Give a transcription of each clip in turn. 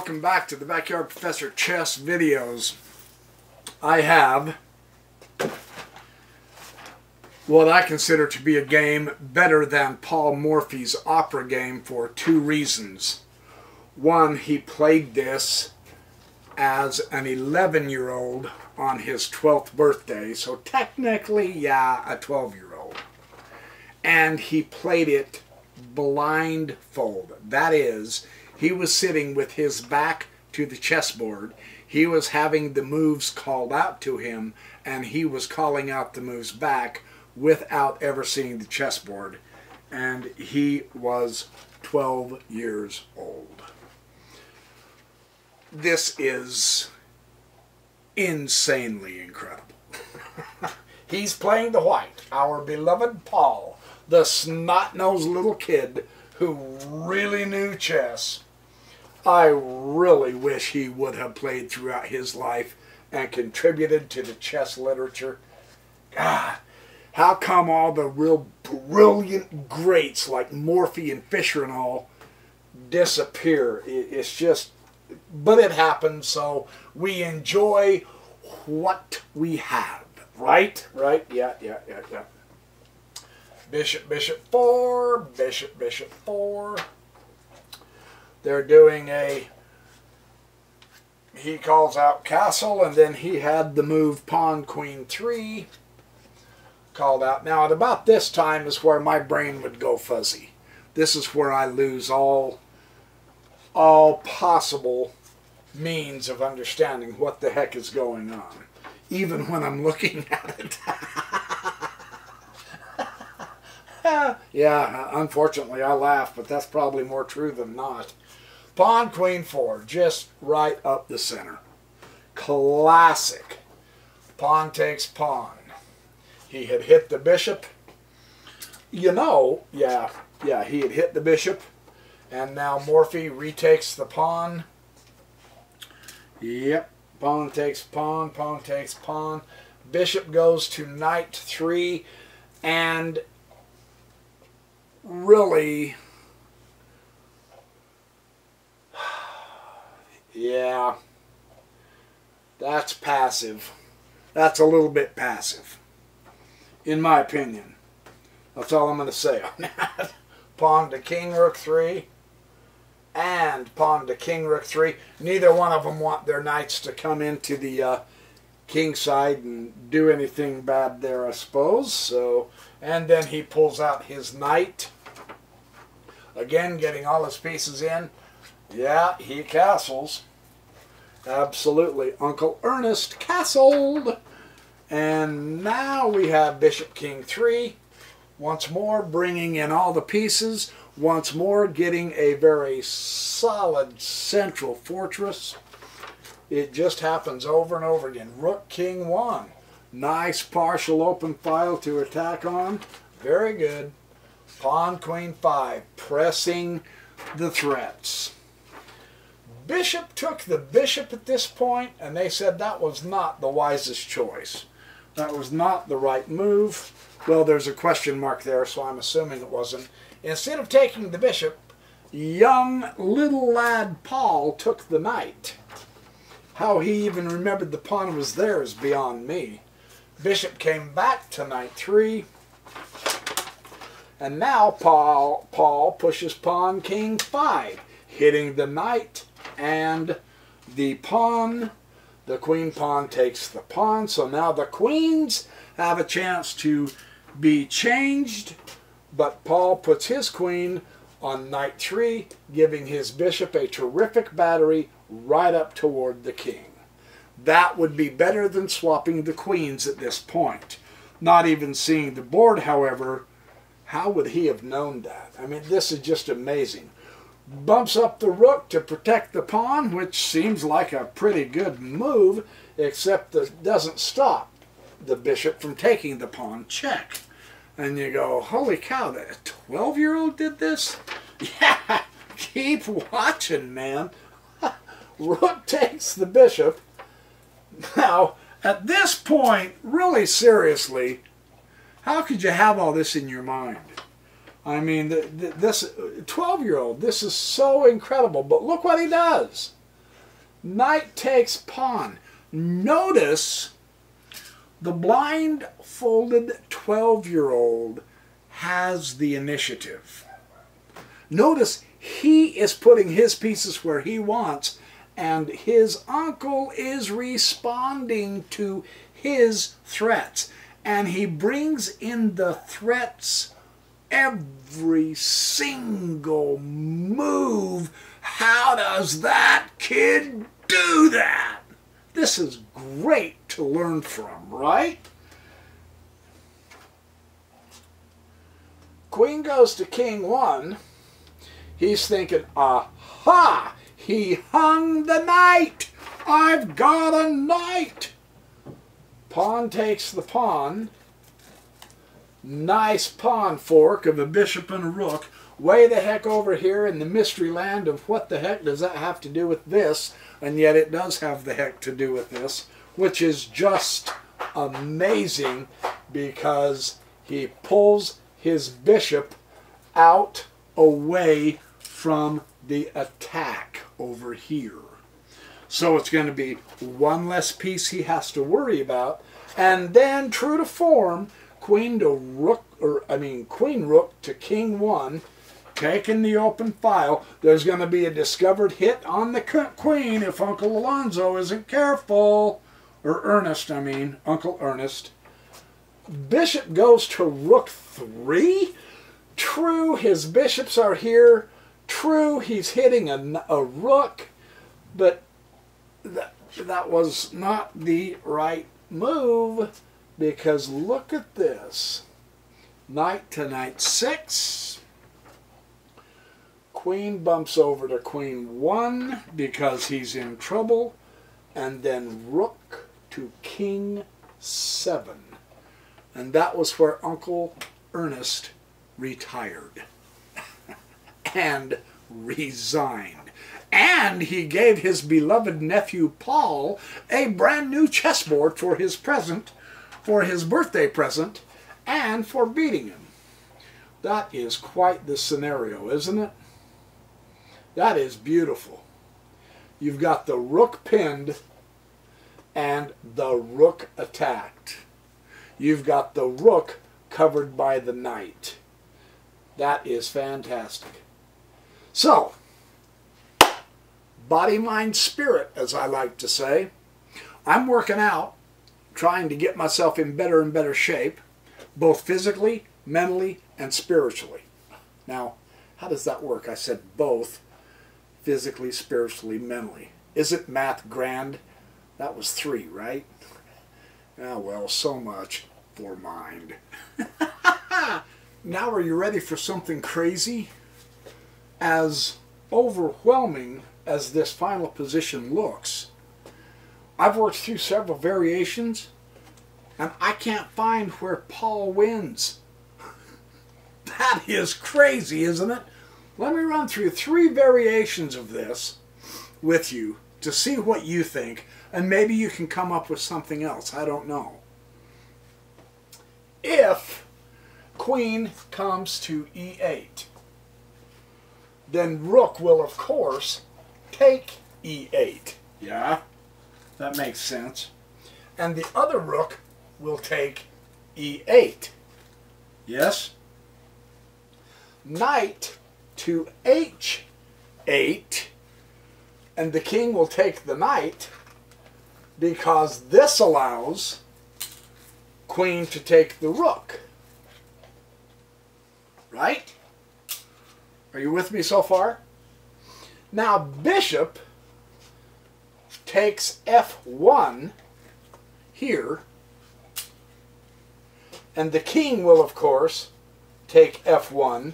welcome back to the Backyard Professor Chess videos. I have what I consider to be a game better than Paul Morphy's opera game for two reasons. One, he played this as an 11-year-old on his 12th birthday, so technically, yeah, a 12-year-old. And he played it blindfold. That is, he was sitting with his back to the chessboard. He was having the moves called out to him, and he was calling out the moves back without ever seeing the chessboard. And he was 12 years old. This is insanely incredible. He's playing the white, our beloved Paul, the snot-nosed little kid who really knew chess. I really wish he would have played throughout his life and contributed to the chess literature. God, how come all the real brilliant greats like Morphy and Fischer and all disappear? It's just, but it happens, so we enjoy what we have, right? Right? Yeah. Bishop, bishop 4, bishop, bishop 4. They're doing he calls out castle, and then he had the move pawn, queen 3 called out. Now, at about this time is where my brain would go fuzzy. This is where I lose all possible means of understanding what the heck is going on, even when I'm looking at it. Yeah, unfortunately I laugh, but that's probably more true than not. Pawn, queen 4, just right up the center. Classic. Pawn takes pawn. He had hit the bishop. You know, yeah, he had hit the bishop. And now Morphy retakes the pawn. Yep, pawn takes pawn, pawn takes pawn. Bishop goes to knight 3, and really, yeah, that's passive. That's a little bit passive, in my opinion. That's all I'm going to say on that. Pawn to king, rook 3, and pawn to king, rook 3. Neither one of them want their knights to come into the king side and do anything bad there, I suppose. So, and then he pulls out his knight. Again, getting all his pieces in. Yeah, he castles. Absolutely. Uncle Ernest castled. And now we have bishop king 3. Once more bringing in all the pieces. Once more getting a very solid central fortress. It just happens over and over again. Rook king 1. Nice partial open file to attack on. Very good. Pawn queen 5. Pressing the threats. Bishop took the bishop at this point, and they said that was not the wisest choice. That was not the right move. Well, there's a question mark there, so I'm assuming it wasn't. Instead of taking the bishop, young little lad Paul took the knight. How he even remembered the pawn was there is beyond me. Bishop came back to knight 3. And now Paul pushes pawn king 5, hitting the knight and the pawn. The queen pawn takes the pawn, so now the queens have a chance to be changed, but Paul puts his queen on knight 3, giving his bishop a terrific battery right up toward the king. That would be better than swapping the queens at this point. Not even seeing the board, however, how would he have known that? I mean, this is just amazing. Bumps up the rook to protect the pawn, which seems like a pretty good move, except that it doesn't stop the bishop from taking the pawn check. And you go, holy cow, that 12-year-old did this? Yeah, keep watching, man. Rook takes the bishop. Now, at this point, really seriously, how could you have all this in your mind? I mean, this 12-year-old, this is so incredible. But look what he does. Knight takes pawn. Notice the blindfolded 12-year-old has the initiative. Notice he is putting his pieces where he wants, and his uncle is responding to his threats. And he brings in the threats every single move. How does that kid do that? This is great to learn from, right? Queen goes to king 1. He's thinking, aha! He hung the knight! I've got a knight! Pawn takes the pawn. Nice pawn fork of a bishop and a rook. Way the heck over here in the mystery land of what the heck does that have to do with this? And yet it does have the heck to do with this, which is just amazing because he pulls his bishop out away from the attack over here. So it's going to be one less piece he has to worry about. And then, true to form, queen rook to king 1, taking the open file. There's going to be a discovered hit on the queen if Uncle Alonzo isn't careful. Or Ernest, Uncle Ernest. Bishop goes to rook 3. True, his bishops are here. True, he's hitting a rook. But that was not the right move, because look at this. Knight to knight 6. Queen bumps over to queen 1 because he's in trouble. And then rook to king 7. And that was where Uncle Ernest retired and resigned. And he gave his beloved nephew Paul a brand new chessboard for his birthday present, and for beating him. That is quite the scenario, isn't it? That is beautiful. You've got the rook pinned and the rook attacked. You've got the rook covered by the knight. That is fantastic. So, body, mind, spirit, as I like to say. I'm working out, trying to get myself in better and better shape, both physically, mentally, and spiritually. Now, how does that work? I said both, physically, spiritually, mentally. Isn't math grand? That was 3, right? Ah, well, so much for mind. Now are you ready for something crazy? As overwhelming as this final position looks, I've worked through several variations, and I can't find where Paul wins. That is crazy, isn't it? Let me run through 3 variations of this with you to see what you think, and maybe you can come up with something else. I don't know. If queen comes to e8, then rook will, of course, take e8. Yeah, that makes sense. And the other rook will take e8. Yes? Knight to h8, and the king will take the knight because this allows queen to take the rook. Right? Are you with me so far? Now bishop takes f1 here, and the king will, of course, take f1,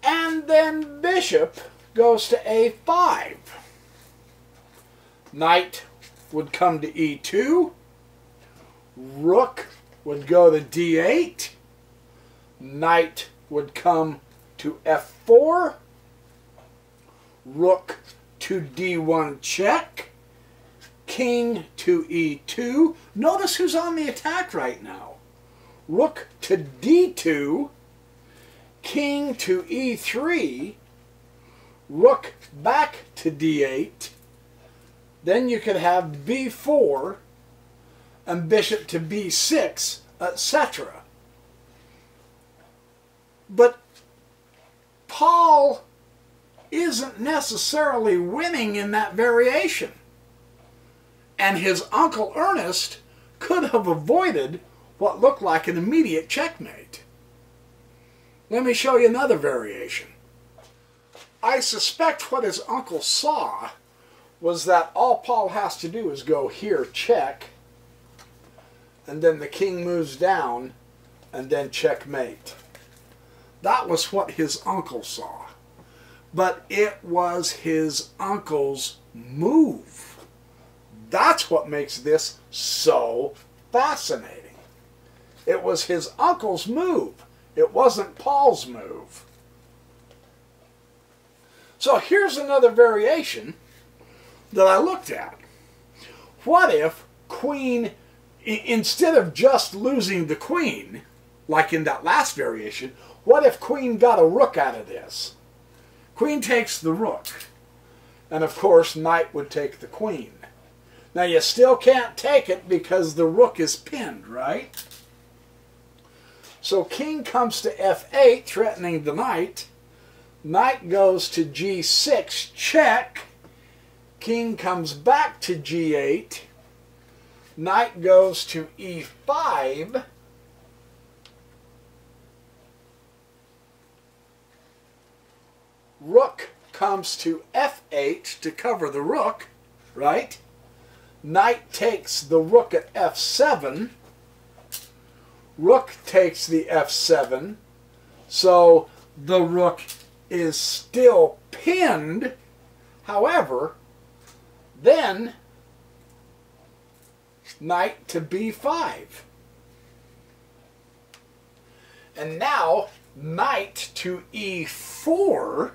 and then bishop goes to a5. Knight would come to e2, rook would go to d8, knight would come to f4, rook to d1 check, king to e2. Notice who's on the attack right now. Rook to d2, king to e3, rook back to d8. Then you could have b4 and bishop to b6, etc. But Paul isn't necessarily winning in that variation. And his uncle Ernest could have avoided what looked like an immediate checkmate. Let me show you another variation. I suspect what his uncle saw was that all Paul has to do is go here, check, and then the king moves down, and then checkmate. That was what his uncle saw. But it was his uncle's move. That's what makes this so fascinating. It was his uncle's move. It wasn't Paul's move. So here's another variation that I looked at. What if queen, instead of just losing the queen, like in that last variation, what if queen got a rook out of this? Queen takes the rook. And of course, knight would take the queen. Now you still can't take it because the rook is pinned, right? So king comes to f8, threatening the knight. Knight goes to g6, check. King comes back to g8. Knight goes to e5. Rook comes to f8 to cover the rook, right? Knight takes the rook at f7. Rook takes the f7. So the rook is still pinned. However, then knight to b5. And now knight to e4.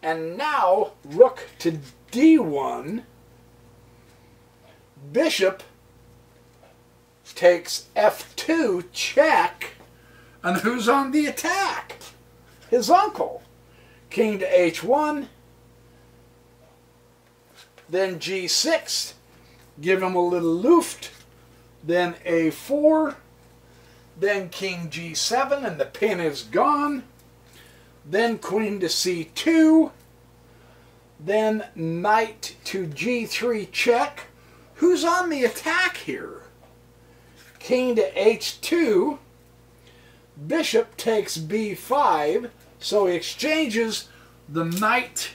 And now rook to d1. Bishop takes f2, check. And who's on the attack? His uncle. King to h1. Then g6. Give him a little luft. Then a4. Then king g7 and the pin is gone. Then queen to c2. Then knight to g3 check. Who's on the attack here? King to h2. Bishop takes b5. So he exchanges the knight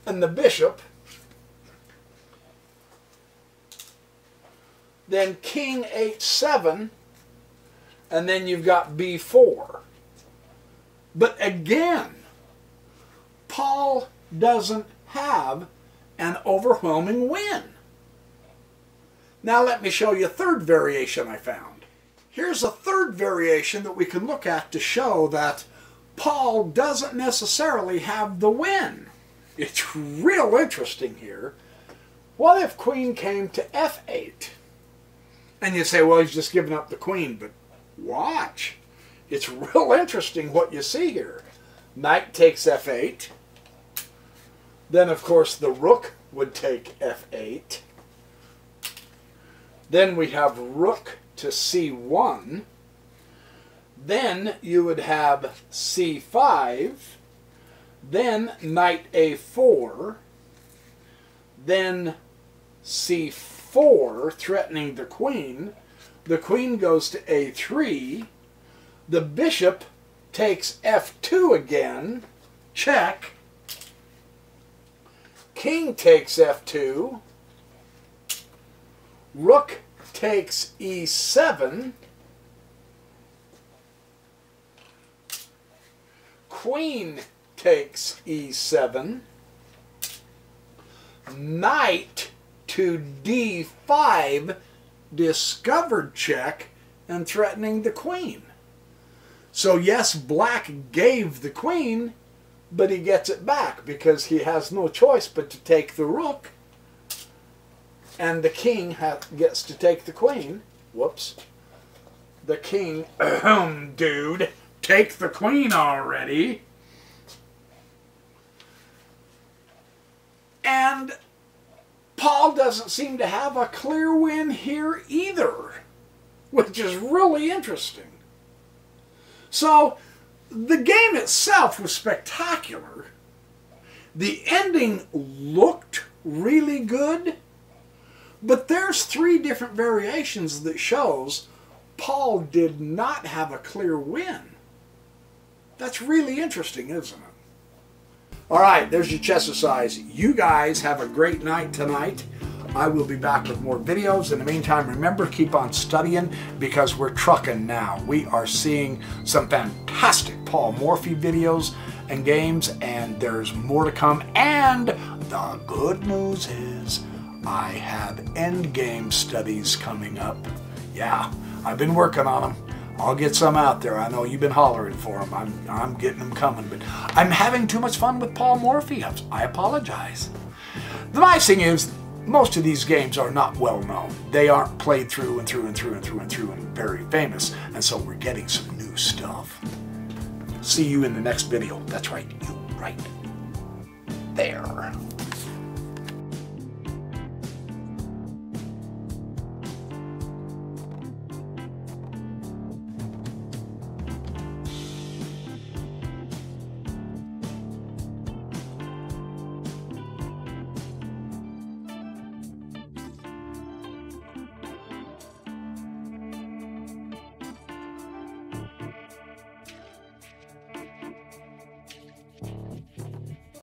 and the bishop. Then king h7. And then you've got b4. But again, Paul doesn't have an overwhelming win. Now let me show you a third variation I found. Here's a third variation that we can look at to show that Paul doesn't necessarily have the win. It's real interesting here. What if queen came to f8? And you say, well, he's just giving up the queen, but watch. It's real interesting what you see here. Knight takes f8. Then, of course, the rook would take f8. Then we have rook to c1. Then you would have c5. Then knight a4. Then c4, threatening the queen. The queen goes to a3. The bishop takes f2 again. Check. King takes f2. Rook takes e7. Queen takes e7. Knight to d5, discovered check and threatening the queen. So yes, black gave the queen, but he gets it back because he has no choice but to take the rook. And the king gets to take the queen. Whoops. The king, dude, take the queen already. And Paul doesn't seem to have a clear win here either, which is really interesting. So the game itself was spectacular. The ending looked really good, but there's 3 different variations that shows Paul did not have a clear win. That's really interesting, isn't it? All right, there's your chess-a-size. You guys have a great night tonight. I will be back with more videos. In the meantime, remember, keep on studying because we're trucking now. We are seeing some fantastic Paul Morphy videos and games, and there's more to come. And the good news is I have endgame studies coming up. Yeah, I've been working on them. I'll get some out there. I know you've been hollering for them. I'm getting them coming, but I'm having too much fun with Paul Morphy. I apologize. The nice thing is, most of these games are not well known. They aren't played through and through and through and through and through and very famous, and so we're getting some new stuff. See you in the next video. That's right, you right there.